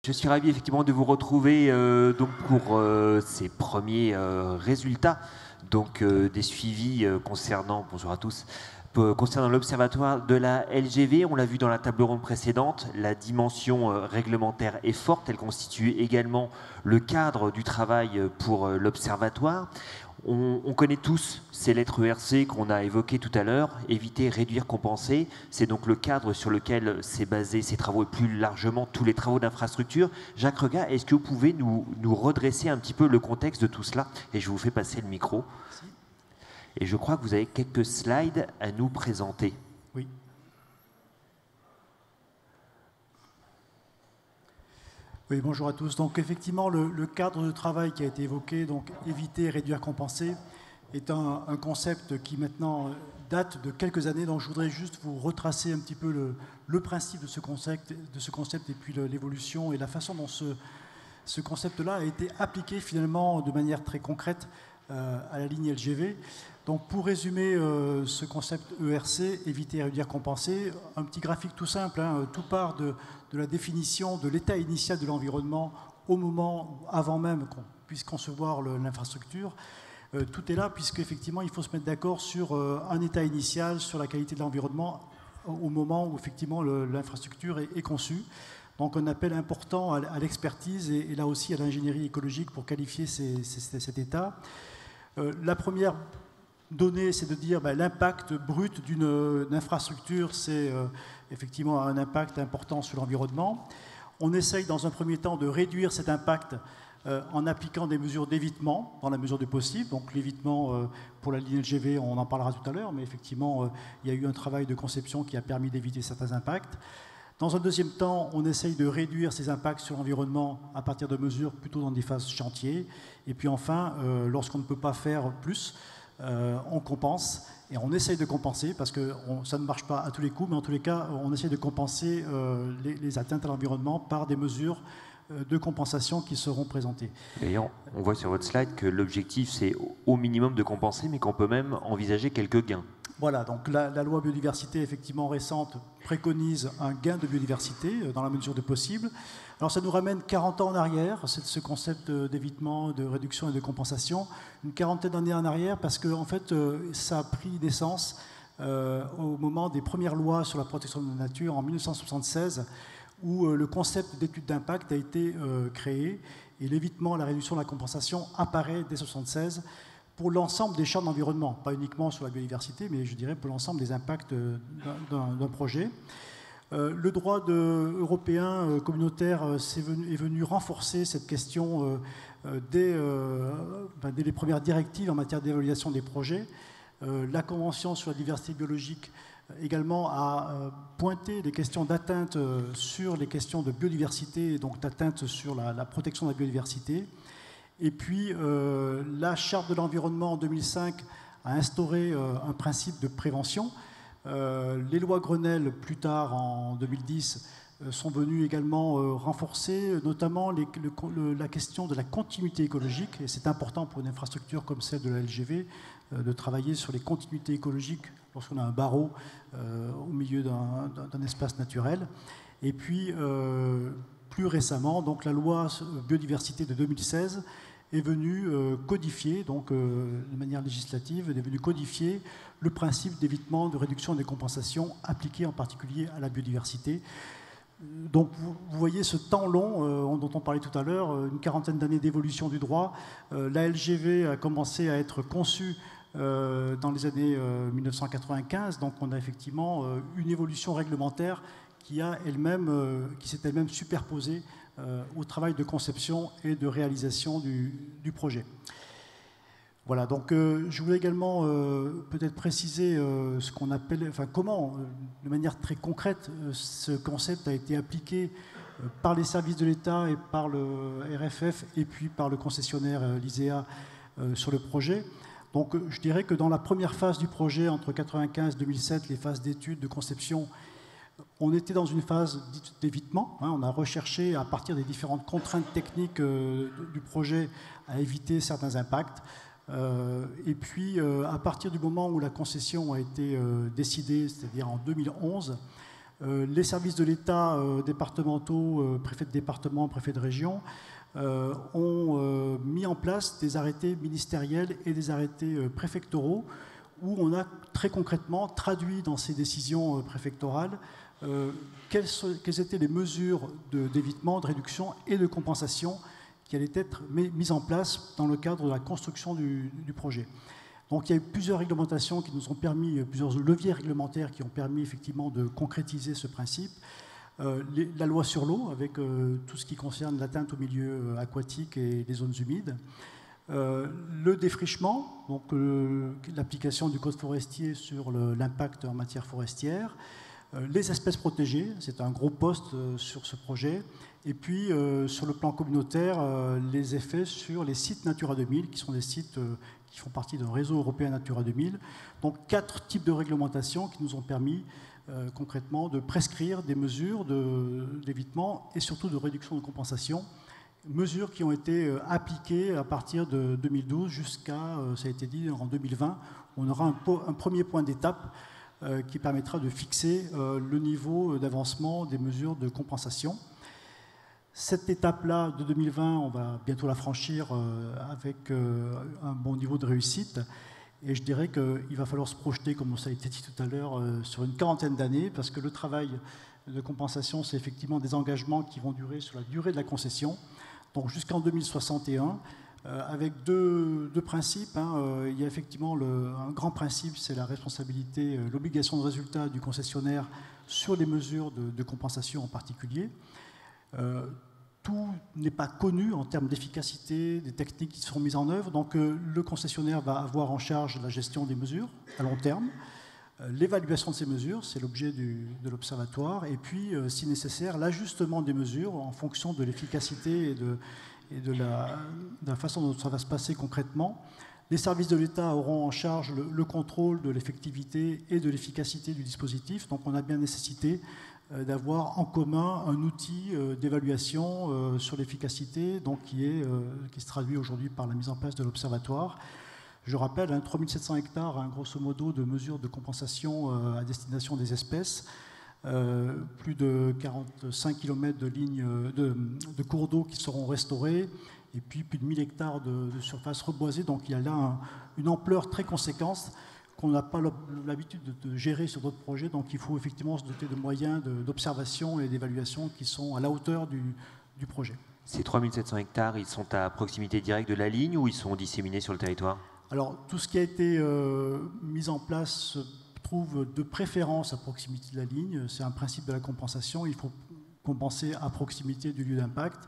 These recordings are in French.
Je suis ravi effectivement de vous retrouver donc pour ces premiers résultats donc, des suivis concernant, bonjour à tous, concernant l'observatoire de la LGV. On l'a vu dans la table ronde précédente, la dimension réglementaire est forte, elle constitue également le cadre du travail pour l'observatoire. On connaît tous ces lettres ERC qu'on a évoquées tout à l'heure, éviter, réduire, compenser. C'est donc le cadre sur lequel s'est basé ces travaux et plus largement tous les travaux d'infrastructure. Jacques Regat, est-ce que vous pouvez nous redresser un petit peu le contexte de tout cela? Et je vous fais passer le micro. Et je crois que vous avez quelques slides à nous présenter. Oui. Oui, bonjour à tous. Donc effectivement, le cadre de travail qui a été évoqué, donc éviter, réduire, compenser, est un concept qui maintenant date de quelques années. Donc je voudrais juste vous retracer un petit peu le principe de ce concept et puis l'évolution et la façon dont ce concept-là a été appliqué finalement de manière très concrète à la ligne LGV. Donc pour résumer ce concept ERC, éviter, réduire, compenser, un petit graphique tout simple, hein, tout part de la définition de l'état initial de l'environnement au moment, avant même qu'on puisse concevoir l'infrastructure. Tout est là puisqu'effectivement il faut se mettre d'accord sur un état initial, sur la qualité de l'environnement au moment où effectivement l'infrastructure est conçue. Donc un appel important à l'expertise et là aussi à l'ingénierie écologique pour qualifier cet état. La première donnée, c'est de dire l'impact brut d'une infrastructure, c'est effectivement un impact important sur l'environnement. On essaye dans un premier temps de réduire cet impact en appliquant des mesures d'évitement dans la mesure du possible. Donc l'évitement pour la ligne LGV, on en parlera tout à l'heure, mais effectivement il y a eu un travail de conception qui a permis d'éviter certains impacts. Dans un deuxième temps, on essaye de réduire ces impacts sur l'environnement à partir de mesures plutôt dans des phases chantier. Et puis enfin, lorsqu'on ne peut pas faire plus, on compense et on essaye de compenser parce que ça ne marche pas à tous les coups, mais en tous les cas, on essaye de compenser les atteintes à l'environnement par des mesures de compensation qui seront présentées. D'ailleurs, on voit sur votre slide que l'objectif, c'est au minimum de compenser, mais qu'on peut même envisager quelques gains. Voilà, donc la loi biodiversité, effectivement récente, préconise un gain de biodiversité dans la mesure du possible. Alors ça nous ramène 40 ans en arrière, ce concept d'évitement, de réduction et de compensation, une quarantaine d'années en arrière, parce que en fait, ça a pris naissance au moment des premières lois sur la protection de la nature en 1976, où le concept d'étude d'impact a été créé, et l'évitement, la réduction, la compensation apparaît dès 1976, pour l'ensemble des champs d'environnement, pas uniquement sur la biodiversité, mais je dirais pour l'ensemble des impacts d'un projet. Le droit européen communautaire est venu renforcer cette question dès les premières directives en matière d'évaluation des projets. La Convention sur la diversité biologique également a pointé les questions d'atteinte sur les questions de biodiversité, et donc d'atteinte sur la protection de la biodiversité. Et puis, la Charte de l'environnement en 2005 a instauré un principe de prévention. Les lois Grenelle, plus tard en 2010, sont venues également renforcer notamment la question de la continuité écologique. Et c'est important pour une infrastructure comme celle de la LGV de travailler sur les continuités écologiques lorsqu'on a un barreau au milieu d'un espace naturel. Et puis, plus récemment, donc la loi biodiversité de 2016 est venue codifier, donc de manière législative, est venue codifier le principe d'évitement, de réduction et de compensation appliqué en particulier à la biodiversité. Donc vous voyez ce temps long dont on parlait tout à l'heure, une quarantaine d'années d'évolution du droit. La LGV a commencé à être conçue dans les années 1995, donc on a effectivement une évolution réglementaire qui s'est elle-même superposée au travail de conception et de réalisation du projet. Voilà, donc je voulais également peut-être préciser ce qu'on appelle, comment, de manière très concrète, ce concept a été appliqué par les services de l'État et par le RFF et puis par le concessionnaire l'ISEA sur le projet. Donc je dirais que dans la première phase du projet, entre 1995 et 2007, les phases d'études, de conception, on était dans une phase d'évitement. On a recherché, à partir des différentes contraintes techniques du projet, à éviter certains impacts. Et puis, à partir du moment où la concession a été décidée, c'est-à-dire en 2011, Les services de l'État départementaux, préfets de département, préfets de région, ont mis en place des arrêtés ministériels et des arrêtés préfectoraux où on a très concrètement traduit dans ces décisions préfectorales quelles étaient les mesures d'évitement, de réduction et de compensation qui allaient être mises en place dans le cadre de la construction du projet. Donc il y a eu plusieurs réglementations qui nous ont permis, plusieurs leviers réglementaires qui ont permis effectivement de concrétiser ce principe. La loi sur l'eau, avec tout ce qui concerne l'atteinte au milieu aquatique et les zones humides. Le défrichement, donc l'application du code forestier sur l'impact en matière forestière. Les espèces protégées, c'est un gros poste sur ce projet. Et puis, sur le plan communautaire, les effets sur les sites Natura 2000, qui sont des sites qui font partie d'un réseau européen Natura 2000. Donc, 4 types de réglementations qui nous ont permis concrètement de prescrire des mesures d'évitement et surtout de réduction de compensation. Mesures qui ont été appliquées à partir de 2012 jusqu'à, ça a été dit, en 2020. On aura un premier point d'étape qui permettra de fixer le niveau d'avancement des mesures de compensation. Cette étape-là de 2020, on va bientôt la franchir avec un bon niveau de réussite. Et je dirais qu'il va falloir se projeter, comme ça a été dit tout à l'heure, sur une quarantaine d'années, parce que le travail de compensation, c'est effectivement des engagements qui vont durer sur la durée de la concession, donc jusqu'en 2061, avec deux principes. Il y a effectivement un grand principe, c'est la responsabilité, l'obligation de résultat du concessionnaire sur les mesures de compensation en particulier. Tout n'est pas connu en termes d'efficacité, des techniques qui seront mises en œuvre. Donc le concessionnaire va avoir en charge la gestion des mesures à long terme, l'évaluation de ces mesures, c'est l'objet de l'observatoire, et puis, si nécessaire, l'ajustement des mesures en fonction de l'efficacité et de la façon dont ça va se passer concrètement. Les services de l'État auront en charge le contrôle de l'effectivité et de l'efficacité du dispositif. Donc on a bien nécessité d'avoir en commun un outil d'évaluation sur l'efficacité, donc qui se traduit aujourd'hui par la mise en place de l'observatoire. Je rappelle, 3700 hectares, grosso modo, de mesures de compensation à destination des espèces, plus de 45 km de lignes de cours d'eau qui seront restaurés, et puis plus de 1000 hectares de surface reboisée. Donc il y a là une ampleur très conséquente qu'on n'a pas l'habitude de gérer sur d'autres projets. Donc il faut effectivement se doter de moyens d'observation et d'évaluation qui sont à la hauteur du projet. Ces 3700 hectares, ils sont à proximité directe de la ligne ou ils sont disséminés sur le territoire? Alors tout ce qui a été mis en place se trouve de préférence à proximité de la ligne. C'est un principe de la compensation. Il faut compenser à proximité du lieu d'impact.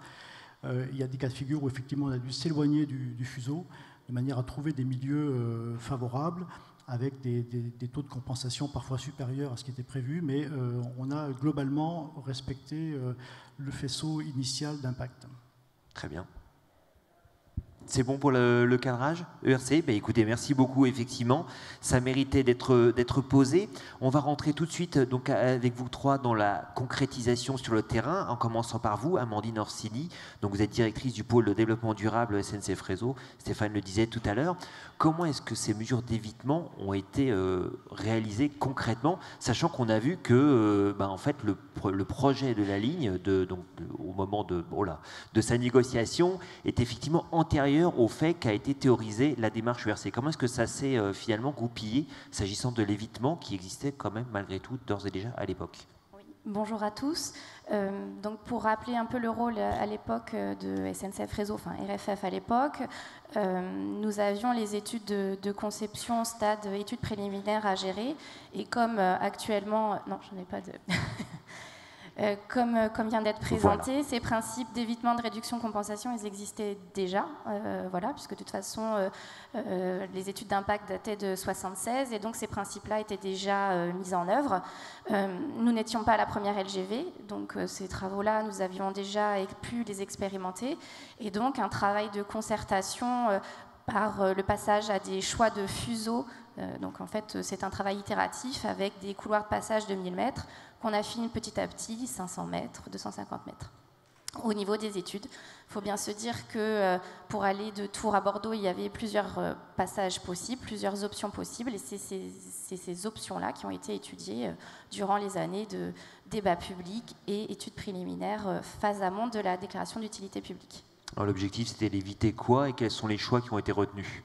Il y a des cas de figure où effectivement on a dû s'éloigner du fuseau de manière à trouver des milieux favorables avec des taux de compensation parfois supérieurs à ce qui était prévu, mais on a globalement respecté le faisceau initial d'impact. Très bien. C'est bon pour le cadrage ERC? Écoutez, merci beaucoup, effectivement. Ça méritait d'être posé. On va rentrer tout de suite donc, avec vous trois dans la concrétisation sur le terrain, en commençant par vous, Amandine Orsini. Donc, vous êtes directrice du pôle de développement durable SNCF Réseau. Stéphane le disait tout à l'heure. Comment est-ce que ces mesures d'évitement ont été réalisées concrètement, sachant qu'on a vu que en fait, le projet de la ligne, au moment de sa négociation, est effectivement antérieur au fait qu'a été théorisée la démarche ERC. Comment est-ce que ça s'est finalement goupillé s'agissant de l'évitement qui existait quand même malgré tout d'ores et déjà à l'époque? Oui. Bonjour à tous. Donc pour rappeler un peu le rôle à l'époque de SNCF Réseau, enfin RFF à l'époque, nous avions les études de conception stade études préliminaires à gérer et comme actuellement... Non, je n'ai pas de... Comme vient d'être présenté, voilà. Ces principes d'évitement, de réduction, compensation, ils existaient déjà, voilà, puisque de toute façon, les études d'impact dataient de 1976, et donc ces principes-là étaient déjà mis en œuvre. Nous n'étions pas la première LGV, donc ces travaux-là, nous avions déjà pu les expérimenter, et donc un travail de concertation par le passage à des choix de fuseaux. Donc en fait, c'est un travail itératif avec des couloirs de passage de 1000 mètres, qu'on affine petit à petit, 500 mètres, 250 mètres. Au niveau des études, il faut bien se dire que pour aller de Tours à Bordeaux, il y avait plusieurs passages possibles, plusieurs options possibles, et c'est ces options-là qui ont été étudiées durant les années de débat public et études préliminaires phase amont de la déclaration d'utilité publique. L'objectif, c'était d'éviter quoi et quels sont les choix qui ont été retenus?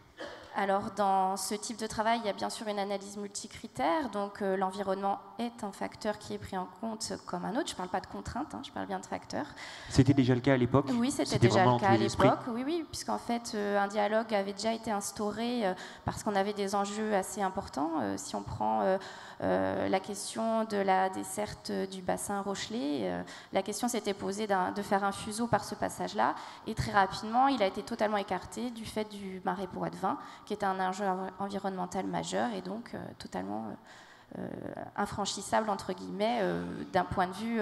Alors, dans ce type de travail, il y a bien sûr une analyse multicritère. Donc, l'environnement est un facteur qui est pris en compte comme un autre. Je ne parle pas de contraintes, je parle bien de facteurs. C'était déjà le cas à l'époque? Oui, c'était déjà le cas à l'époque. Oui, puisqu'en fait, un dialogue avait déjà été instauré parce qu'on avait des enjeux assez importants. Si on prend la question de la desserte du bassin Rochelet, la question s'était posée de faire un fuseau par ce passage-là. Et très rapidement, il a été totalement écarté du fait du marais Poitevin, qui est un enjeu environnemental majeur et donc totalement infranchissable, entre guillemets, d'un point de vue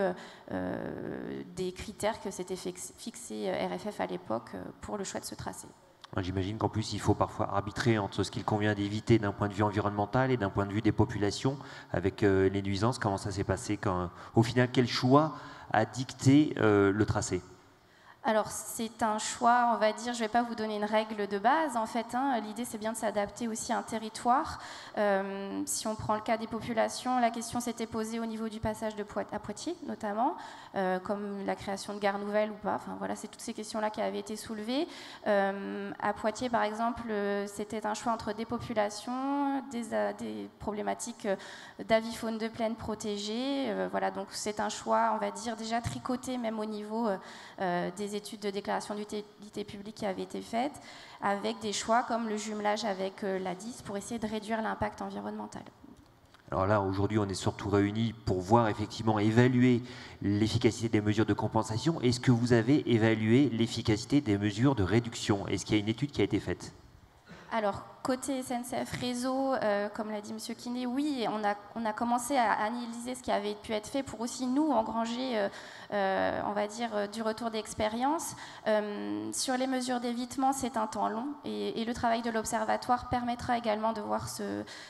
des critères que s'était fixé RFF à l'époque pour le choix de ce tracé. J'imagine qu'en plus, il faut parfois arbitrer entre ce qu'il convient d'éviter d'un point de vue environnemental et d'un point de vue des populations, avec les nuisances. Comment ça s'est passé au final, quel choix a dicté le tracé? Alors, c'est un choix, on va dire, je ne vais pas vous donner une règle de base, en fait. L'idée, c'est bien de s'adapter aussi à un territoire. Si on prend le cas des populations, la question s'était posée au niveau du passage à Poitiers, notamment, comme la création de gares nouvelles ou pas. Enfin, voilà, c'est toutes ces questions-là qui avaient été soulevées. À Poitiers, par exemple, c'était un choix entre des populations, des problématiques d'avifaune de plaine protégée. Voilà, donc c'est un choix, on va dire, déjà tricoté, même au niveau des études de déclaration d'utilité publique qui avaient été faites, avec des choix comme le jumelage avec l'ADIS pour essayer de réduire l'impact environnemental. Alors là, aujourd'hui, on est surtout réunis pour voir effectivement évaluer l'efficacité des mesures de compensation. Est-ce que vous avez évalué l'efficacité des mesures de réduction? Est-ce qu'il y a une étude qui a été faite? Alors, côté SNCF Réseau, comme l'a dit M. Quinet, oui, on a commencé à analyser ce qui avait pu être fait pour aussi nous engranger, on va dire, du retour d'expérience. Sur les mesures d'évitement, c'est un temps long et le travail de l'Observatoire permettra également de voir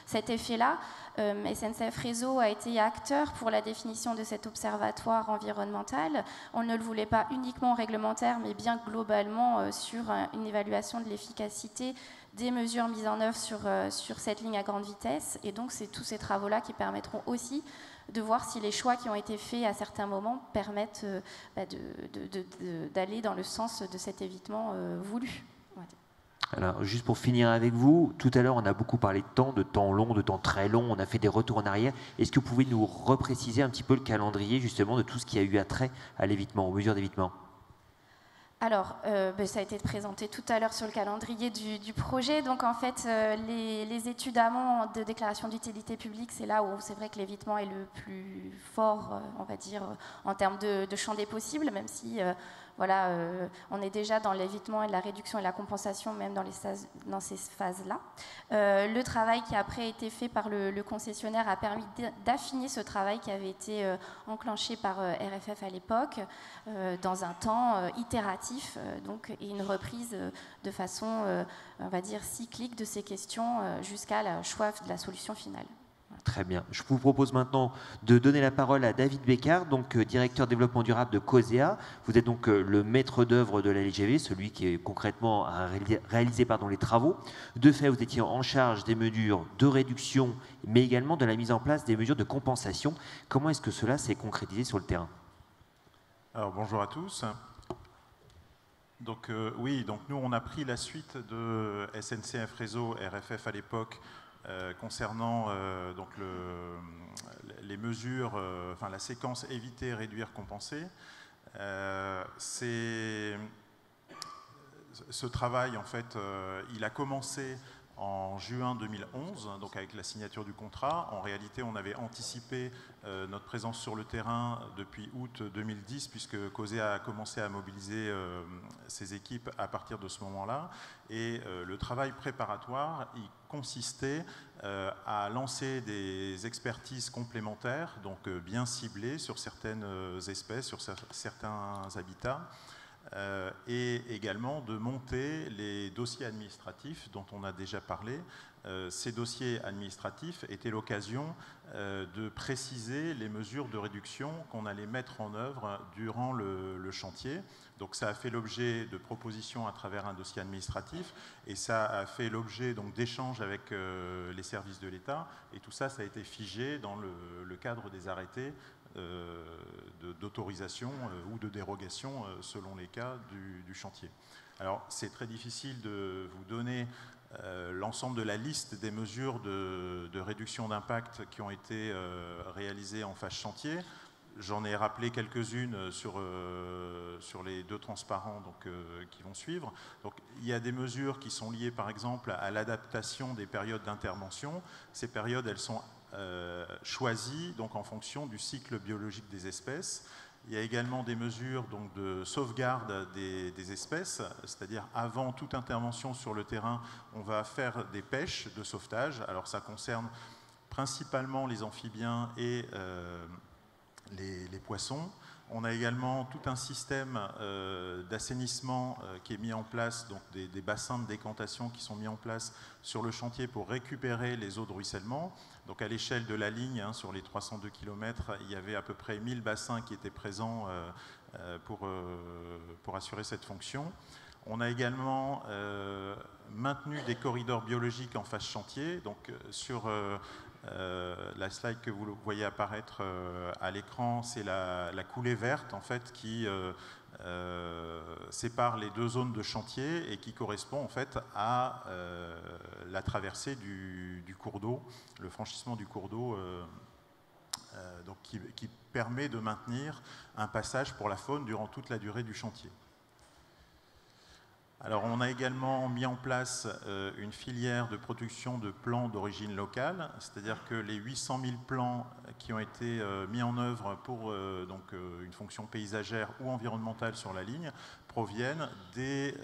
cet effet-là. SNCF Réseau a été acteur pour la définition de cet observatoire environnemental. On ne le voulait pas uniquement réglementaire, mais bien globalement sur une évaluation de l'efficacité des mesures mises en œuvre sur cette ligne à grande vitesse. Et donc, c'est tous ces travaux-là qui permettront aussi de voir si les choix qui ont été faits à certains moments permettent d'aller dans le sens de cet évitement voulu. Alors, juste pour finir avec vous, tout à l'heure, on a beaucoup parlé de temps long, de temps très long, on a fait des retours en arrière. Est-ce que vous pouvez nous repréciser un petit peu le calendrier, justement, de tout ce qui a eu attrait à l'évitement, aux mesures d'évitement? Alors, ça a été présenté tout à l'heure sur le calendrier du projet. Donc, en fait, les études amont de déclaration d'utilité publique, c'est là où c'est vrai que l'évitement est le plus fort, on va dire, en termes de champ des possibles, même si voilà, on est déjà dans l'évitement et la réduction et la compensation, même dans ces phases-là. Le travail qui après a été fait par le concessionnaire a permis d'affiner ce travail qui avait été enclenché par RFF à l'époque, dans un temps itératif, donc, et une reprise de façon, on va dire, cyclique de ces questions jusqu'à le choix de la solution finale. Très bien. Je vous propose maintenant de donner la parole à David Bécard, donc directeur développement durable de COSEA. Vous êtes donc le maître d'œuvre de la LGV, celui qui est concrètement a réalisé les travaux. De fait, vous étiez en charge des mesures de réduction, mais également de la mise en place des mesures de compensation. Comment est-ce que cela s'est concrétisé sur le terrain? Alors bonjour à tous. Donc oui, donc nous on a pris la suite de SNCF Réseau, RFF à l'époque, concernant donc les mesures, enfin la séquence éviter, réduire, compenser. Ce travail, en fait, il a commencé en juin 2011, donc avec la signature du contrat. En réalité, on avait anticipé notre présence sur le terrain depuis août 2010, puisque COSEA a commencé à mobiliser ses équipes à partir de ce moment-là. Et le travail préparatoire, il consistait à lancer des expertises complémentaires, donc bien ciblées sur certaines espèces, sur certains habitats, et également de monter les dossiers administratifs dont on a déjà parlé, ces dossiers administratifs étaient l'occasion de préciser les mesures de réduction qu'on allait mettre en œuvre durant le chantier. Donc ça a fait l'objet de propositions à travers un dossier administratif et ça a fait l'objet d'échanges avec les services de l'État et tout ça, ça a été figé dans le cadre des arrêtés d'autorisation ou de dérogation selon les cas du chantier. Alors c'est très difficile de vous donner l'ensemble de la liste des mesures de réduction d'impact qui ont été réalisées en phase chantier. J'en ai rappelé quelques-unes sur les 2 transparents qui vont suivre. Donc, il y a des mesures qui sont liées par exemple à l'adaptation des périodes d'intervention. Ces périodes, elles sont choisies donc, en fonction du cycle biologique des espèces. Il y a également des mesures de sauvegarde des espèces, c'est-à-dire avant toute intervention sur le terrain, on va faire des pêches de sauvetage. Alors ça concerne principalement les amphibiens et les poissons. On a également tout un système d'assainissement qui est mis en place, donc des bassins de décantation qui sont mis en place sur le chantier pour récupérer les eaux de ruissellement. Donc à l'échelle de la ligne, sur les 302 km, il y avait à peu près 1000 bassins qui étaient présents pour assurer cette fonction. On a également maintenu des corridors biologiques en phase chantier. Donc sur la slide que vous voyez apparaître à l'écran, c'est la coulée verte en fait qui sépare les 2 zones de chantier et qui correspond en fait à la traversée du cours d'eau, le franchissement du cours d'eau donc qui permet de maintenir un passage pour la faune durant toute la durée du chantier. Alors, on a également mis en place une filière de production de plants d'origine locale, c'est-à-dire que les 800 000 plants qui ont été mis en œuvre pour une fonction paysagère ou environnementale sur la ligne proviennent des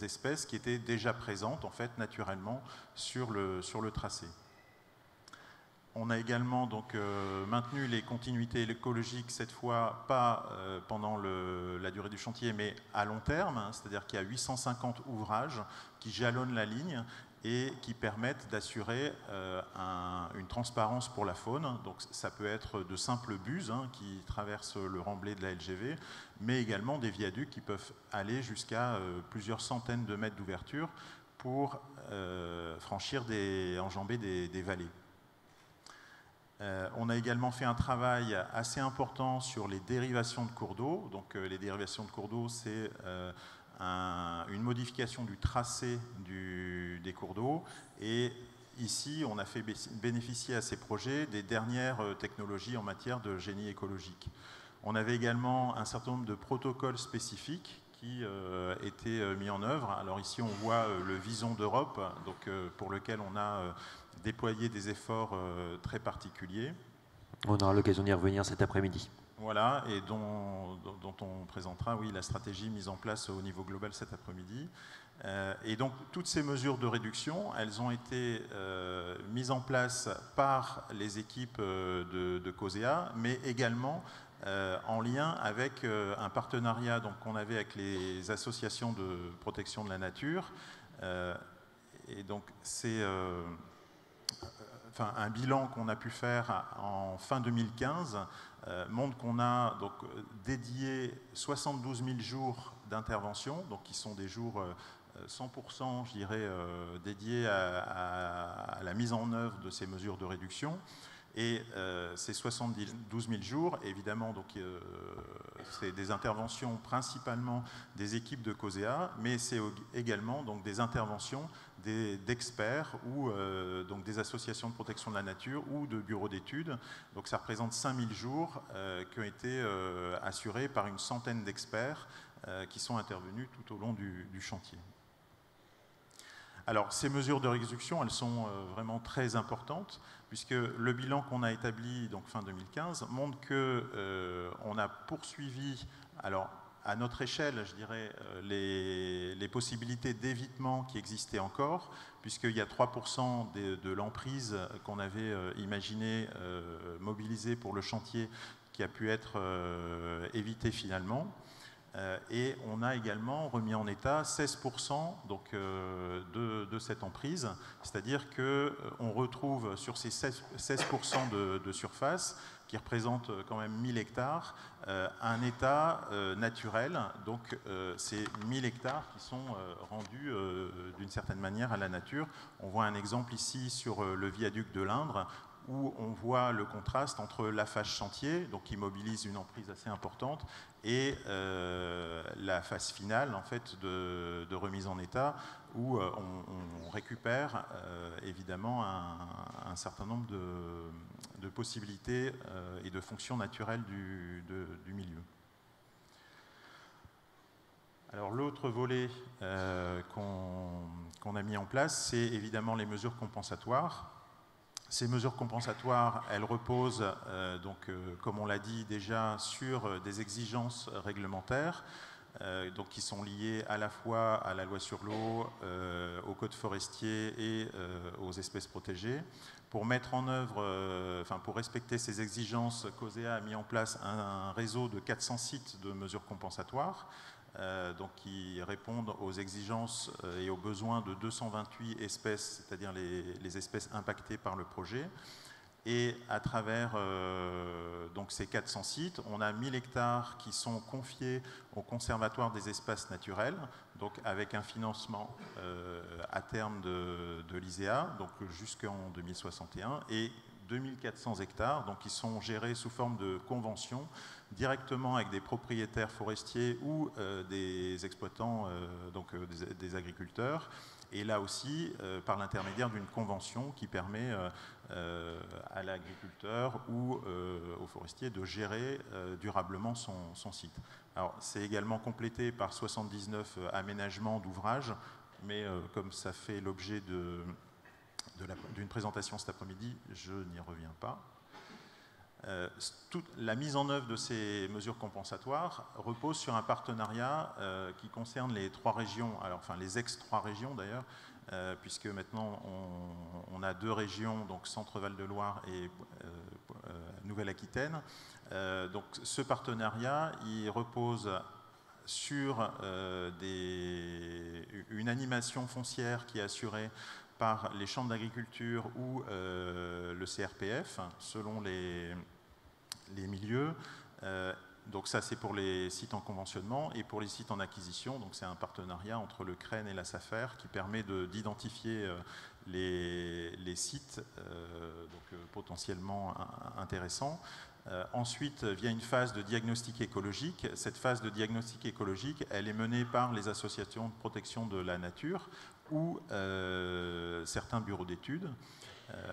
espèces qui étaient déjà présentes en fait naturellement sur le tracé. On a également maintenu les continuités écologiques, cette fois pas pendant la durée du chantier, mais à long terme, c'est-à-dire qu'il y a 850 ouvrages qui jalonnent la ligne et qui permettent d'assurer une transparence pour la faune. Donc ça peut être de simples buses qui traversent le remblai de la LGV, mais également des viaducs qui peuvent aller jusqu'à plusieurs centaines de mètres d'ouverture pour enjamber des vallées. On a également fait un travail assez important sur les dérivations de cours d'eau. Donc les dérivations de cours d'eau, c'est une modification du tracé des cours d'eau. Et ici, on a fait bénéficier à ces projets des dernières technologies en matière de génie écologique. On avait également un certain nombre de protocoles spécifiques qui étaient mis en œuvre. Alors ici, on voit le Vison d'Europe, pour lequel on a déployer des efforts très particuliers. On aura l'occasion d'y revenir cet après-midi. Voilà, et dont on présentera la stratégie mise en place au niveau global cet après-midi. Et donc, toutes ces mesures de réduction, elles ont été mises en place par les équipes de COSEA, mais également en lien avec un partenariat qu'on avait avec les associations de protection de la nature. Et donc, c'est un bilan qu'on a pu faire en fin 2015 montre qu'on a dédié 72 000 jours d'intervention, qui sont des jours 100%, je dirais, dédiés à la mise en œuvre de ces mesures de réduction. Et ces 72 000 jours, évidemment, c'est des interventions principalement des équipes de COSEA, mais c'est également des interventions d'experts ou des associations de protection de la nature ou de bureaux d'études. Donc ça représente 5 000 jours qui ont été assurés par une centaine d'experts qui sont intervenus tout au long du chantier. Alors, ces mesures de réduction, elles sont vraiment très importantes, puisque le bilan qu'on a établi fin 2015 montre qu'on a poursuivi, alors à notre échelle, je dirais, les possibilités d'évitement qui existaient encore, puisqu'il y a 3% de l'emprise qu'on avait imaginé mobiliser pour le chantier qui a pu être évité finalement. Et on a également remis en état 16% donc, de cette emprise, c'est-à-dire qu'on retrouve sur ces 16% de surface, qui représente quand même 1000 hectares, un état naturel. Donc c'est 1000 hectares qui sont rendus d'une certaine manière à la nature. On voit un exemple ici sur le viaduc de l'Indre, où on voit le contraste entre la phase chantier, donc qui mobilise une emprise assez importante, et la phase finale en fait, de remise en état, où on récupère évidemment un certain nombre de possibilités et de fonctions naturelles du milieu. Alors l'autre volet qu'on a mis en place, c'est évidemment les mesures compensatoires. Ces mesures compensatoires, elles reposent, comme on l'a dit déjà, sur des exigences réglementaires, donc qui sont liées à la fois à la loi sur l'eau, au code forestier et aux espèces protégées. Pour mettre en œuvre, pour respecter ces exigences, COSEA a mis en place un réseau de 400 sites de mesures compensatoires, donc qui répondent aux exigences et aux besoins de 228 espèces, c'est-à-dire les espèces impactées par le projet. Et à travers donc ces 400 sites, on a 1000 hectares qui sont confiés au Conservatoire des espaces naturels, donc avec un financement à terme de l'ISEA, donc jusqu'en 2061, et 2400 hectares, donc qui sont gérés sous forme de conventions directement avec des propriétaires forestiers ou des exploitants, des agriculteurs, et là aussi par l'intermédiaire d'une convention qui permet à l'agriculteur ou au forestier de gérer durablement son site. Alors c'est également complété par 79 aménagements d'ouvrages, mais comme ça fait l'objet d'une présentation cet après-midi, je n'y reviens pas. La mise en œuvre de ces mesures compensatoires repose sur un partenariat qui concerne les 3 régions, les ex-3 régions d'ailleurs, puisque maintenant on a 2 régions, donc Centre-Val de Loire et Nouvelle-Aquitaine. Donc ce partenariat, il repose sur une animation foncière qui est assurée par les chambres d'agriculture ou le CRPF, selon les milieux. Donc ça, c'est pour les sites en conventionnement. Et pour les sites en acquisition, donc c'est un partenariat entre le CREN et la SAFER qui permet d'identifier les sites potentiellement intéressants. Ensuite vient une phase de diagnostic écologique. Cette phase de diagnostic écologique, elle est menée par les associations de protection de la nature ou certains bureaux d'études.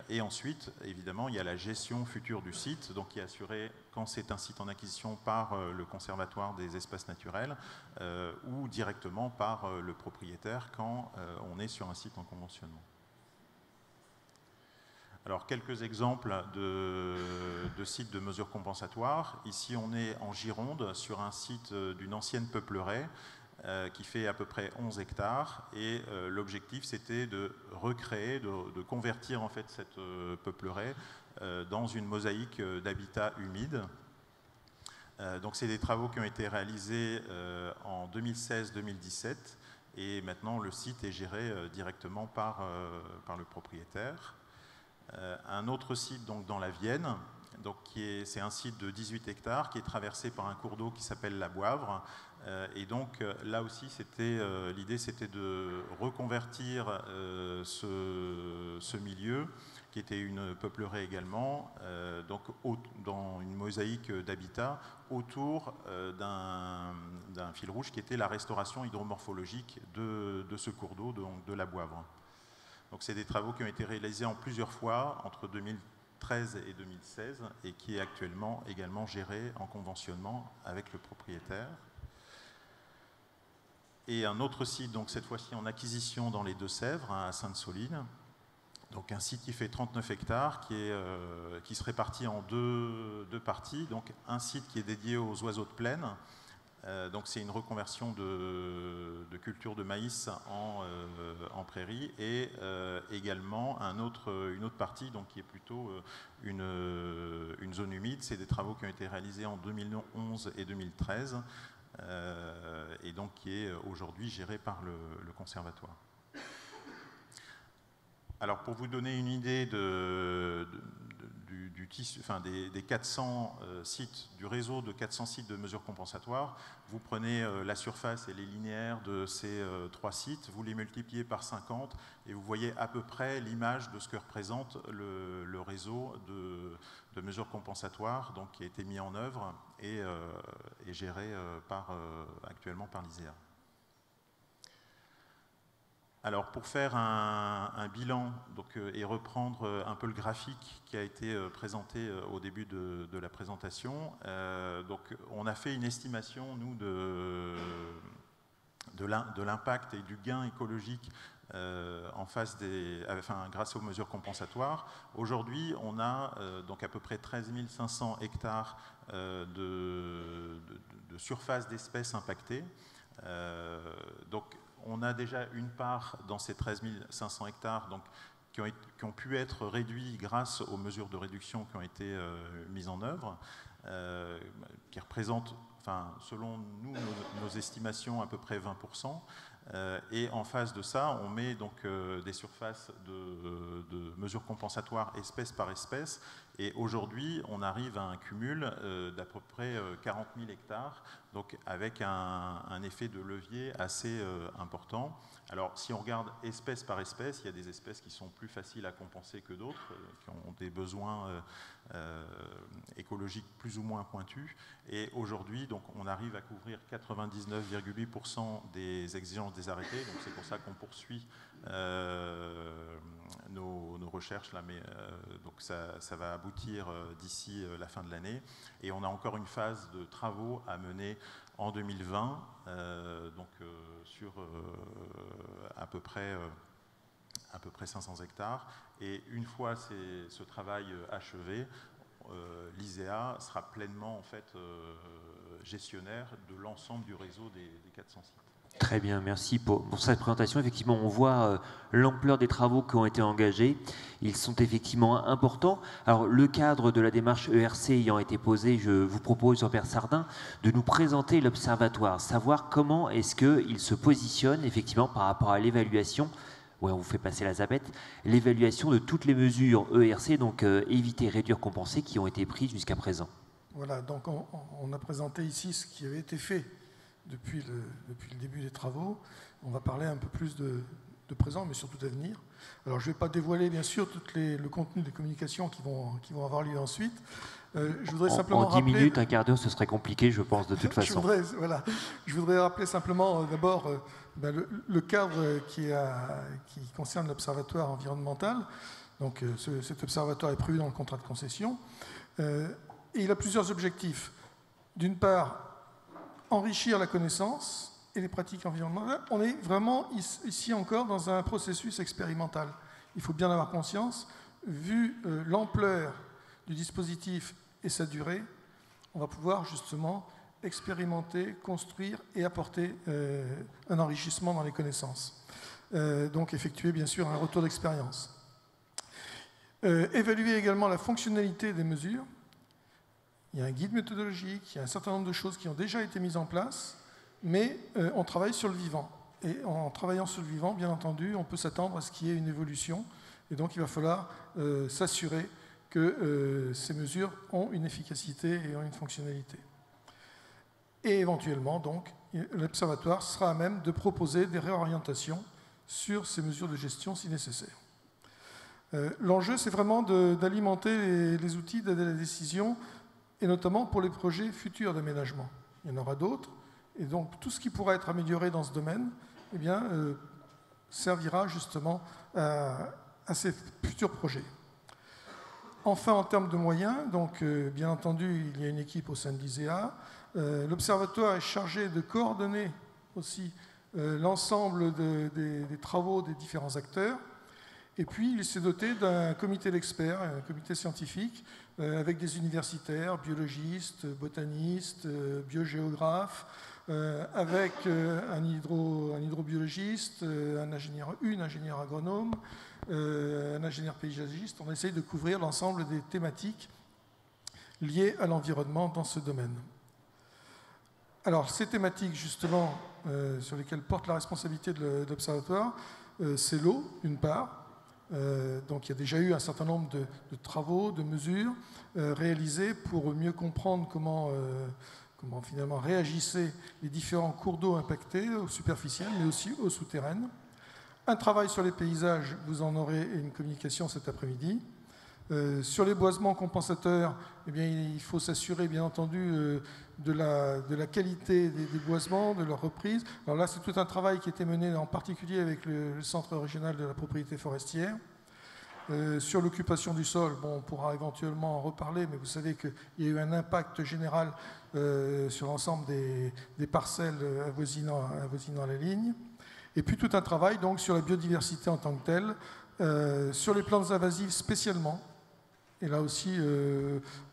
Et ensuite, évidemment, il y a la gestion future du site, donc qui est assurée quand c'est un site en acquisition par le Conservatoire des espaces naturels ou directement par le propriétaire quand on est sur un site en conventionnement. Alors, quelques exemples de sites de mesures compensatoires. Ici, on est en Gironde, sur un site d'une ancienne peupleraie, qui fait à peu près 11 hectares, et l'objectif c'était de recréer, de convertir en fait cette peupleraie dans une mosaïque d'habitat humide. Donc c'est des travaux qui ont été réalisés en 2016-2017, et maintenant le site est géré directement par le propriétaire. Un autre site donc dans la Vienne, c'est un site de 18 hectares qui est traversé par un cours d'eau qui s'appelle la Boivre. Et donc là aussi, l'idée c'était de reconvertir ce milieu, qui était une peupleraie également, dans une mosaïque d'habitat autour d'un fil rouge qui était la restauration hydromorphologique de ce cours d'eau, de la Boivre. Donc c'est des travaux qui ont été réalisés en plusieurs fois entre 2013 et 2016 et qui est actuellement également géré en conventionnement avec le propriétaire. Et un autre site, donc cette fois-ci en acquisition dans les Deux-Sèvres, à Sainte-Soline. Donc un site qui fait 39 hectares, qui se répartit en deux parties. Donc un site qui est dédié aux oiseaux de plaine. Donc c'est une reconversion de culture de maïs en prairie, et également une autre partie donc, qui est plutôt une zone humide. C'est des travaux qui ont été réalisés en 2011 et 2013. et donc qui est aujourd'hui géré par le conservatoire. Alors pour vous donner une idée des 400 sites, du réseau de 400 sites de mesures compensatoires, vous prenez la surface et les linéaires de ces 3 sites, vous les multipliez par 50 et vous voyez à peu près l'image de ce que représente le réseau de mesures compensatoires, donc, qui a été mis en œuvre et géré actuellement par l'ISEA. Alors pour faire un bilan et reprendre un peu le graphique qui a été présenté au début de la présentation, donc on a fait une estimation, nous, de l'impact et du gain écologique grâce aux mesures compensatoires. Aujourd'hui, on a donc à peu près 13 500 hectares de surface d'espèces impactées. Donc on a déjà une part dans ces 13 500 hectares donc, qui ont pu être réduits grâce aux mesures de réduction qui ont été mises en œuvre, qui représentent, selon nous, nos estimations, à peu près 20%. Et en face de ça, on met donc des surfaces de mesures compensatoires espèce par espèce. Et aujourd'hui, on arrive à un cumul d'à peu près 40 000 hectares, donc avec un effet de levier assez important. Alors, si on regarde espèce par espèce, il y a des espèces qui sont plus faciles à compenser que d'autres, qui ont des besoins écologiques plus ou moins pointus. Et aujourd'hui, donc, on arrive à couvrir 99,8% des exigences des arrêtés. Donc, c'est pour ça qu'on poursuit nos recherches là, mais donc ça va aboutir d'ici la fin de l'année. Et on a encore une phase de travaux à mener en 2020, sur à peu près 500 hectares. Et une fois ce travail achevé, l'ISEA sera pleinement en fait gestionnaire de l'ensemble du réseau des 400 sites. Très bien, merci pour cette présentation. Effectivement, on voit l'ampleur des travaux qui ont été engagés. Ils sont effectivement importants. Alors, le cadre de la démarche ERC ayant été posé, je vous propose, Jean-Pierre Sardin, de nous présenter l'Observatoire, savoir comment est-ce qu'il se positionne effectivement par rapport à l'évaluation. Ouais, on vous fait passer la zapette. L'évaluation de toutes les mesures ERC, donc éviter, réduire, compenser, qui ont été prises jusqu'à présent. Voilà, donc on a présenté ici ce qui avait été fait depuis le début des travaux. On va parler un peu plus de présent, mais surtout d'avenir. Alors, je ne vais pas dévoiler, bien sûr, le contenu des communications qui vont avoir lieu ensuite. Je voudrais simplement en 10 minutes, un quart d'heure, ce serait compliqué, je pense, de toute façon. Je voudrais rappeler simplement, d'abord, le cadre qui concerne l'observatoire environnemental. Donc, cet observatoire est prévu dans le contrat de concession. Et il a plusieurs objectifs. D'une part, enrichir la connaissance et les pratiques environnementales. On est vraiment ici encore dans un processus expérimental. Il faut bien avoir conscience, vu l'ampleur du dispositif et sa durée, on va pouvoir justement expérimenter, construire et apporter un enrichissement dans les connaissances. Donc effectuer bien sûr un retour d'expérience. Évaluer également la fonctionnalité des mesures. Il y a un guide méthodologique, il y a un certain nombre de choses qui ont déjà été mises en place, mais on travaille sur le vivant. Et en travaillant sur le vivant, bien entendu, on peut s'attendre à ce qu'il y ait une évolution. Et donc, il va falloir s'assurer que ces mesures ont une efficacité et ont une fonctionnalité. Et éventuellement, donc, l'Observatoire sera à même de proposer des réorientations sur ces mesures de gestion si nécessaire. L'enjeu, c'est vraiment d'alimenter les outils d'aide à la décision, et notamment pour les projets futurs d'aménagement. Il y en aura d'autres, et donc tout ce qui pourra être amélioré dans ce domaine eh bien, servira justement à ces futurs projets. Enfin, en termes de moyens, donc, bien entendu, il y a une équipe au sein de l'ISEA. L'Observatoire est chargé de coordonner aussi l'ensemble des travaux des différents acteurs. Et puis, il s'est doté d'un comité d'experts, un comité scientifique, avec des universitaires, biologistes, botanistes, biogéographes, avec un hydrobiologiste, une ingénieure agronome, un ingénieur paysagiste. On essaye de couvrir l'ensemble des thématiques liées à l'environnement dans ce domaine. Alors, ces thématiques, justement, sur lesquelles porte la responsabilité de l'Observatoire, c'est l'eau, d'une part. Donc, il y a déjà eu un certain nombre de travaux, de mesures réalisées pour mieux comprendre comment finalement réagissaient les différents cours d'eau impactés, aux superficielles, mais aussi aux souterraines. Un travail sur les paysages, vous en aurez une communication cet après-midi. Sur les boisements compensateurs, eh bien, il faut s'assurer, bien entendu, de la qualité des boisements, de leur reprise. Alors là, c'est tout un travail qui a été mené en particulier avec le Centre régional de la propriété forestière. Sur l'occupation du sol, bon, on pourra éventuellement en reparler, mais vous savez qu'il y a eu un impact général sur l'ensemble des parcelles avoisinant la ligne. Et puis tout un travail donc, sur la biodiversité en tant que telle, sur les plantes invasives spécialement. Et là aussi,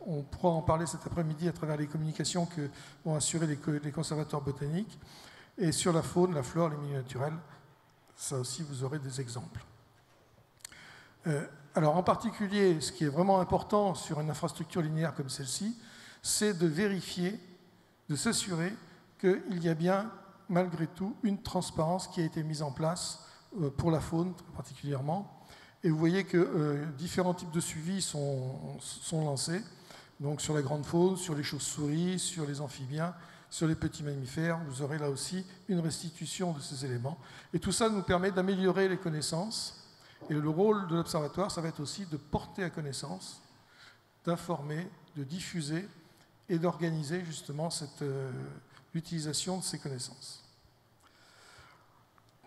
on pourra en parler cet après-midi à travers les communications que vont assurer les conservateurs botaniques. Et sur la faune, la flore, les milieux naturels, ça aussi, vous aurez des exemples. Alors en particulier, ce qui est vraiment important sur une infrastructure linéaire comme celle-ci, c'est de vérifier, de s'assurer qu'il y a bien, malgré tout, une transparence qui a été mise en place pour la faune particulièrement. Et vous voyez que différents types de suivis sont lancés, donc sur la grande faune, sur les chauves-souris, sur les amphibiens, sur les petits mammifères. Vous aurez là aussi une restitution de ces éléments. Et tout ça nous permet d'améliorer les connaissances. Et le rôle de l'Observatoire, ça va être aussi de porter à connaissance, d'informer, de diffuser et d'organiser justement l'utilisation de ces connaissances.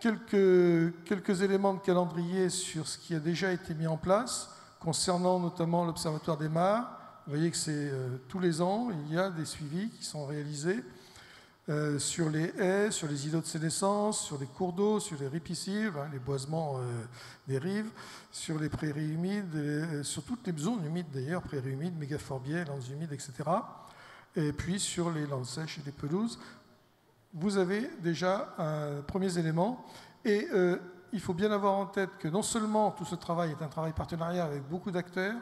Quelques éléments de calendrier sur ce qui a déjà été mis en place, concernant notamment l'Observatoire des mares. Vous voyez que c'est tous les ans, il y a des suivis qui sont réalisés sur les haies, sur les îlots de sénescence, sur les cours d'eau, sur les ripisylves, les boisements des rives, sur les prairies humides, sur toutes les zones humides d'ailleurs, prairies humides, mégaphorbiaires, landes humides, etc. Et puis sur les landes sèches et les pelouses. Vous avez déjà un premier élément et il faut bien avoir en tête que non seulement tout ce travail est un travail partenariat avec beaucoup d'acteurs,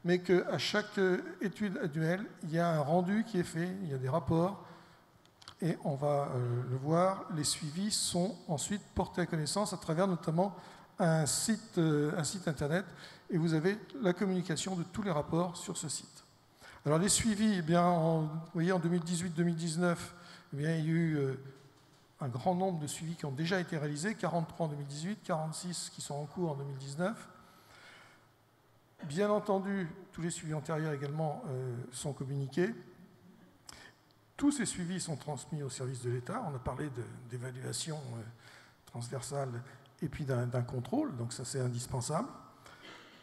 mais qu'à chaque étude annuelle, il y a un rendu qui est fait, il y a des rapports et on va le voir, les suivis sont ensuite portés à connaissance à travers notamment un site internet et vous avez la communication de tous les rapports sur ce site. Alors les suivis, eh bien, vous voyez en 2018-2019, eh bien, il y a eu un grand nombre de suivis qui ont déjà été réalisés, 43 en 2018, 46 qui sont en cours en 2019. Bien entendu, tous les suivis antérieurs également sont communiqués. Tous ces suivis sont transmis au service de l'État. On a parlé d'évaluation transversale et puis d'un contrôle, donc ça c'est indispensable.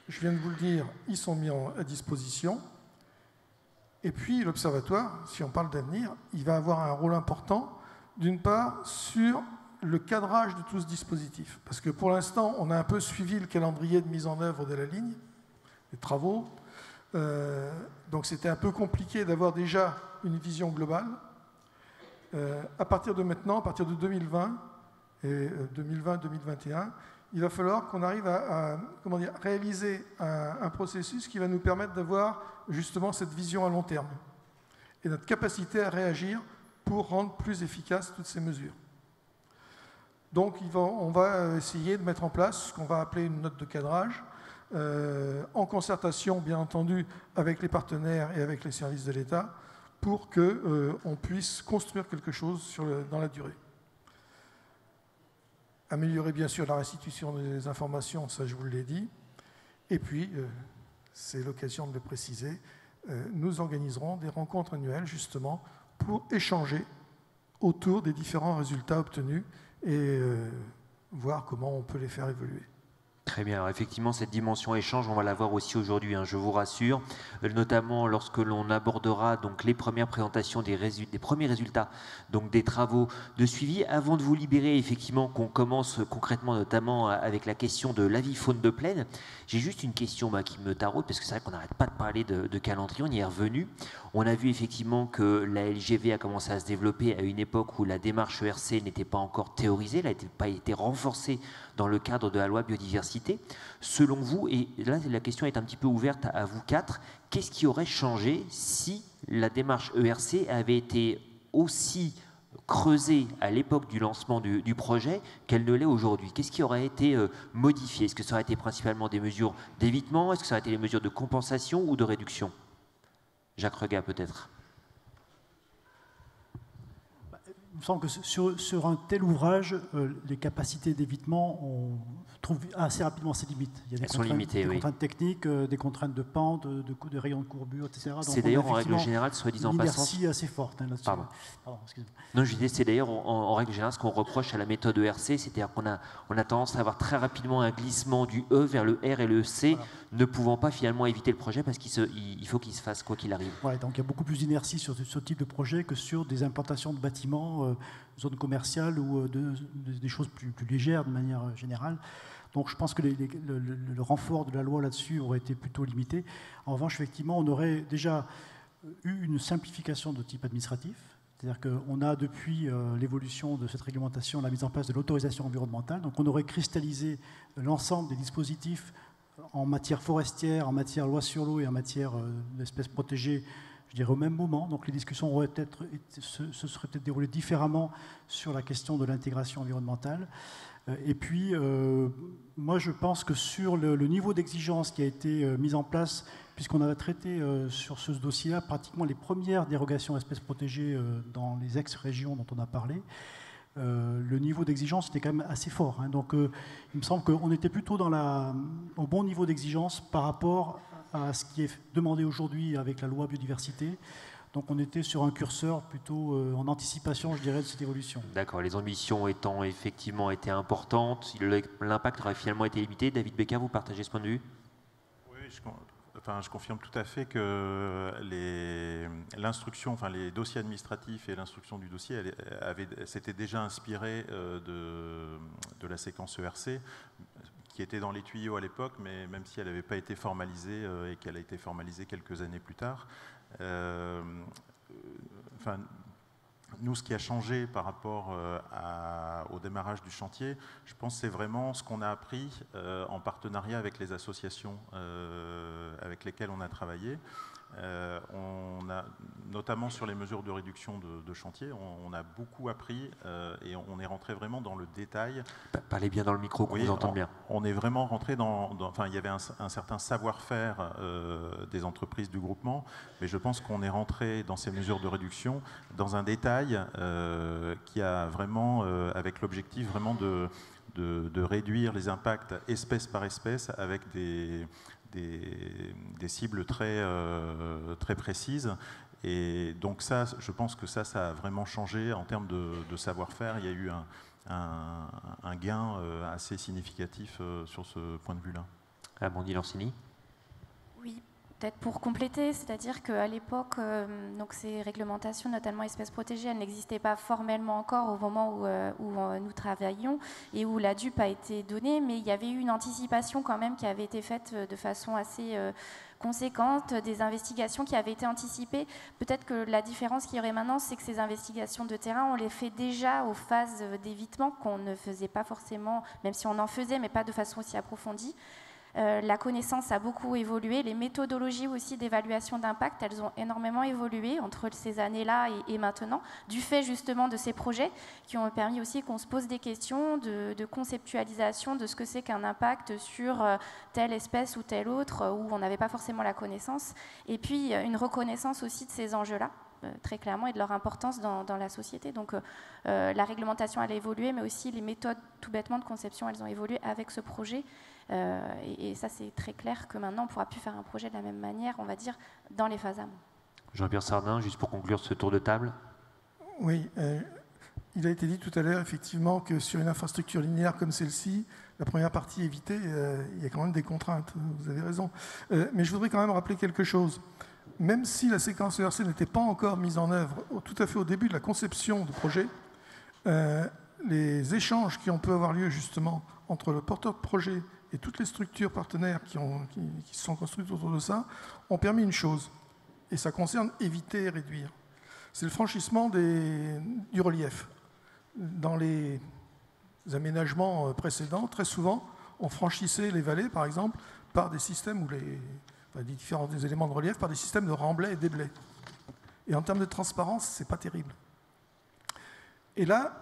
Je viens de vous le dire, ils sont mis à disposition. Et puis l'Observatoire, si on parle d'avenir, il va avoir un rôle important, d'une part, sur le cadrage de tout ce dispositif. Parce que pour l'instant, on a un peu suivi le calendrier de mise en œuvre de la ligne, les travaux. Donc c'était un peu compliqué d'avoir déjà une vision globale. À partir de maintenant, à partir de 2020 et 2020-2021, il va falloir qu'on arrive à réaliser un processus qui va nous permettre d'avoir justement cette vision à long terme et notre capacité à réagir pour rendre plus efficaces toutes ces mesures. Donc on va essayer de mettre en place ce qu'on va appeler une note de cadrage, en concertation bien entendu avec les partenaires et avec les services de l'État, pour qu'on puisse construire quelque chose dans la durée. Améliorer bien sûr la restitution des informations, ça je vous l'ai dit. Et puis, c'est l'occasion de le préciser, nous organiserons des rencontres annuelles justement pour échanger autour des différents résultats obtenus et voir comment on peut les faire évoluer. Très bien. Alors effectivement, cette dimension échange, on va la voir aussi aujourd'hui, je vous rassure, notamment lorsque l'on abordera donc les premières présentations des premiers résultats donc des travaux de suivi. Avant de vous libérer, effectivement, qu'on commence concrètement, notamment avec la question de l'avifaune de plaine, j'ai juste une question qui me taraude, parce que c'est vrai qu'on n'arrête pas de parler de calendrier, on y est revenu. On a vu effectivement que la LGV a commencé à se développer à une époque où la démarche ERC n'était pas encore théorisée, elle n'a pas été renforcée dans le cadre de la loi biodiversité. Selon vous, et là la question est un petit peu ouverte à vous quatre, qu'est-ce qui aurait changé si la démarche ERC avait été aussi creusée à l'époque du lancement du projet qu'elle ne l'est aujourd'hui? Qu'est-ce qui aurait été modifié? Est-ce que ça aurait été principalement des mesures d'évitement? Est-ce que ça aurait été des mesures de compensation ou de réduction? Jacques Regat, peut-être. Il me semble que sur un tel ouvrage, les capacités d'évitement, on trouve assez rapidement ses limites. Il y a des Elles sont limitées, oui. contraintes techniques, des contraintes de pente, de rayons de courbure, etc. C'est d'ailleurs en règle générale, soit disant en passant... Une inertie assez forte là-dessus. Pardon. Excusez-moi. Non, je disais, c'est d'ailleurs en règle générale ce qu'on reproche à la méthode ERC, c'est-à-dire qu'on a tendance à avoir très rapidement un glissement du E vers le R et le C, voilà, ne pouvant pas finalement éviter le projet parce qu'il faut qu'il se fasse quoi qu'il arrive. Voilà, donc il y a beaucoup plus d'inertie sur ce type de projet que sur des implantations de bâtiments, zones commerciales ou des choses plus légères de manière générale. Donc je pense que le renfort de la loi là-dessus aurait été plutôt limité. En revanche, effectivement, on aurait déjà eu une simplification de type administratif. C'est-à-dire qu'on a depuis l'évolution de cette réglementation la mise en place de l'autorisation environnementale. Donc on aurait cristallisé l'ensemble des dispositifs en matière forestière, en matière loi sur l'eau et en matière d'espèces protégées, je dirais au même moment. Donc les discussions auraient se seraient peut-être déroulées différemment sur la question de l'intégration environnementale. Et puis, moi je pense que sur le niveau d'exigence qui a été mis en place, puisqu'on avait traité sur ce dossier-là pratiquement les premières dérogations espèces protégées dans les ex-régions dont on a parlé, le niveau d'exigence était quand même assez fort. Hein. Donc il me semble qu'on était plutôt au bon niveau d'exigence par rapport à ce qui est demandé aujourd'hui avec la loi biodiversité. Donc on était sur un curseur plutôt en anticipation, je dirais, de cette évolution. D'accord, les ambitions étant effectivement été importantes, l'impact aurait finalement été limité. David Becca, vous partagez ce point de vue? Oui, je confirme tout à fait que l'instruction, enfin les dossiers administratifs et l'instruction du dossier s'étaient déjà inspirés de la séquence ERC, qui était dans les tuyaux à l'époque, mais même si elle n'avait pas été formalisée et qu'elle a été formalisée quelques années plus tard. Nous, ce qui a changé par rapport au démarrage du chantier, je pense que c'est vraiment ce qu'on a appris en partenariat avec les associations avec lesquelles on a travaillé. On a, notamment sur les mesures de réduction de chantier, on a beaucoup appris et on est rentré vraiment dans le détail. Parlez bien dans le micro, qu'on vous entende bien. On est vraiment rentré enfin, il y avait un certain savoir-faire des entreprises du groupement, mais je pense qu'on est rentré dans ces mesures de réduction dans un détail qui a vraiment, avec l'objectif vraiment de réduire les impacts espèce par espèce avec des cibles très précises. Et donc ça, je pense que ça a vraiment changé en termes de savoir-faire. Il y a eu un gain assez significatif sur ce point de vue-là. Amandine Lancini. Oui, peut-être pour compléter, c'est-à-dire qu'à l'époque, donc ces réglementations, notamment espèces protégées, elles n'existaient pas formellement encore au moment où nous travaillions et où la DUP a été donnée, mais il y avait eu une anticipation quand même qui avait été faite de façon assez conséquente, des investigations qui avaient été anticipées. Peut-être que la différence qu'il y aurait maintenant, c'est que ces investigations de terrain, on les fait déjà aux phases d'évitement qu'on ne faisait pas forcément, même si on en faisait, mais pas de façon aussi approfondie. La connaissance a beaucoup évolué, les méthodologies aussi d'évaluation d'impact, elles ont énormément évolué entre ces années-là et maintenant, du fait justement de ces projets qui ont permis aussi qu'on se pose des questions de conceptualisation de ce que c'est qu'un impact sur telle espèce ou telle autre, où on n'avait pas forcément la connaissance, et puis une reconnaissance aussi de ces enjeux-là, très clairement, et de leur importance dans la société. Donc la réglementation, elle a évolué, mais aussi les méthodes tout bêtement de conception, elles ont évolué avec ce projet. Et ça, c'est très clair que maintenant, on ne pourra plus faire un projet de la même manière, on va dire, dans les phases amont. Jean-Pierre Sardin, juste pour conclure ce tour de table. Oui, il a été dit tout à l'heure, effectivement, que sur une infrastructure linéaire comme celle-ci, la première partie évitée, il y a quand même des contraintes, vous avez raison. Mais je voudrais quand même rappeler quelque chose. Même si la séquence ERC n'était pas encore mise en œuvre tout à fait au début de la conception du projet, les échanges qui ont pu avoir lieu justement entre le porteur de projet et toutes les structures partenaires qui se sont construites autour de ça ont permis une chose, et ça concerne éviter et réduire. C'est le franchissement du relief. Dans les aménagements précédents, très souvent, on franchissait les vallées, par exemple, par des systèmes, des différents éléments de relief, par des systèmes de remblais et déblais. Et en termes de transparence, c'est pas terrible. Et là,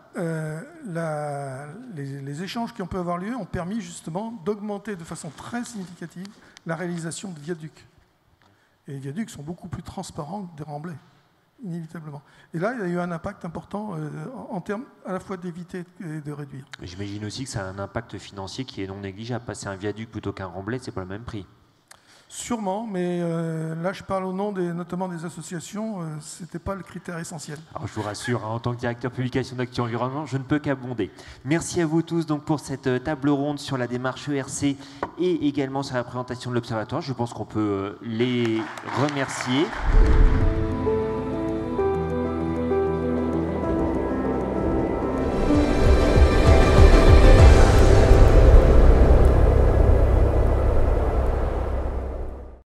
les échanges qui ont pu avoir lieu ont permis justement d'augmenter de façon très significative la réalisation de viaducs. Et les viaducs sont beaucoup plus transparents que des remblais, inévitablement. Et là, il y a eu un impact important en termes à la fois d'éviter et de réduire. J'imagine aussi que ça a un impact financier qui est non négligeable. Passer un viaduc plutôt qu'un remblai, c'est pas le même prix. Sûrement, mais là je parle au nom notamment des associations, ce n'était pas le critère essentiel. Alors, je vous rassure, en tant que directeur publication d'Actu Environnement, je ne peux qu'abonder. Merci à vous tous donc, pour cette table ronde sur la démarche ERC et également sur la présentation de l'Observatoire. Je pense qu'on peut les remercier.